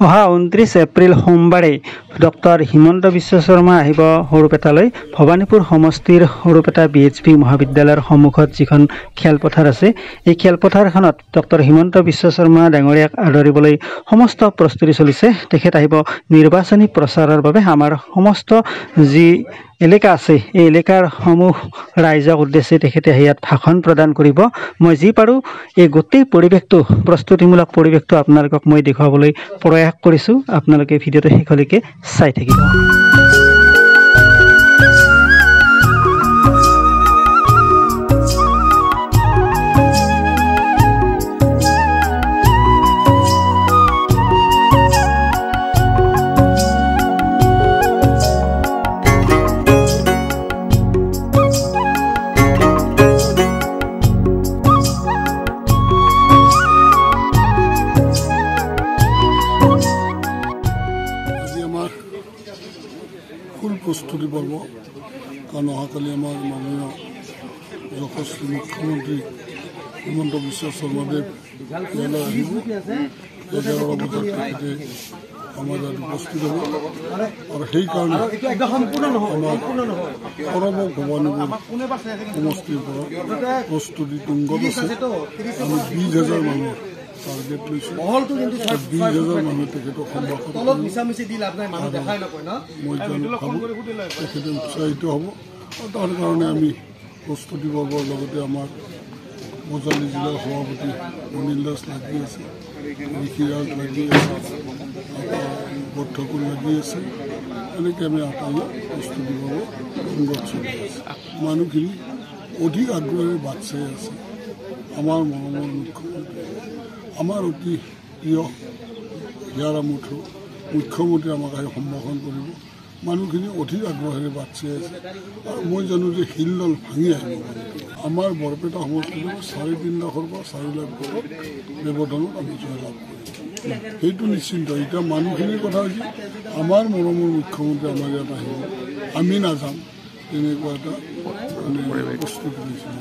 অহা 29 এপ্ৰিল সোমবাৰে ডক্টৰ হিমন্ত বিশ্ব শৰ্মা আহিব সৰুপেটালৈ। ভৱানীপুৰ সমষ্টিৰ সৰুপেটা BHP মহাবিদ্যালয়ৰ সন্মুখত যিখন খেলপথাৰ আছে, এই খেলপথাৰখনত ডক্টৰ হিমন্ত বিশ্ব শৰ্মা ডাঙৰীয়াক আদৰিবলৈ সমস্ত প্ৰস্তুতি চলিছে। তেখেত আহিব নিৰ্বাচনী প্ৰচাৰৰ বাবে। আমাৰ সমস্ত যি এলেকা আছে, এই এলেকাৰ সমূহ ৰাইজক উদ্দেশ্যে তেখেতে ইয়াত ভাষণ প্ৰদান কৰিব। মই যি পাৰোঁ এই গোটেই পৰিৱেশটো, প্ৰস্তুতিমূলক পৰিৱেশটো আপোনালোকক মই দেখুৱাবলৈ প্ৰয়াস কৰিছোঁ। আপোনালোকে ভিডিঅ'টো শেষলৈকে চাই থাকিব। ফুল প্ৰস্তুতি পৰ্ব, কাৰণ অহাকালি আমাৰ মাননীয় যশস্বী মুখ্যমন্ত্ৰী হিমন্ত বিশ্ব শৰ্মাদেৱ ইয়ালৈ আহিব। 11 বজাত তেখেতে আমাৰ ইয়াত উপস্থিত হ'ব আৰু সেইকাৰণে আমাৰ সৰব ভৱানীপুৰ সমষ্টিৰ পৰা প্ৰস্তুতি তুংগত আছে। আমি 20,000 মানুহ টাৰ্গেট লৈছোঁ। 20,000 মানুহ তেখেতক সম্ভাষণ মই ভাবোঁ তেখেতে উৎসাহিত হ'ব। তাৰ কাৰণে আমি প্ৰস্তুতি পৰ্বৰ লগতে আমাৰ মজালি জিলাৰ সভাপতি অনিল দাস লাগি আছে, ঋষিৰাজ লাগি আছে, বৰ্ধকুল লাগি আছে। এনেকৈ আমি আটাইয়ে প্ৰস্তুতি পৰ্ব সংগত চলি আছে। মানুহখিনি অধিক আগ্ৰহেৰে বাট চাই আছে। আমাৰ মৰমৰ মুখ্যমন্ত্ৰী, আমাৰ অতি প্ৰিয় হিয়াৰা মুথু মুখ্যমন্ত্ৰী আমাক আহি সম্ভাষণ কৰিব। মানুহখিনি অধিক আগ্ৰহেৰে বাট চাই আছে আৰু মই জানো যে শিলডাল ভাঙি আহিব। আমাৰ বৰপেটা সমষ্টিত 3.5 লাখৰ পৰা 4 লাখ ভোটত ব্যৱধানত আমি জয়লাভ কৰিম, সেইটো নিশ্চিন্ত। এতিয়া মানুহখিনিৰ কথা হৈছে আমাৰ মৰমৰ মুখ্যমন্ত্ৰী আমাৰ ইয়াত আহিব, আমি নাযাম, তেনেকুৱা এটা প্ৰস্তুতি লৈছোঁ।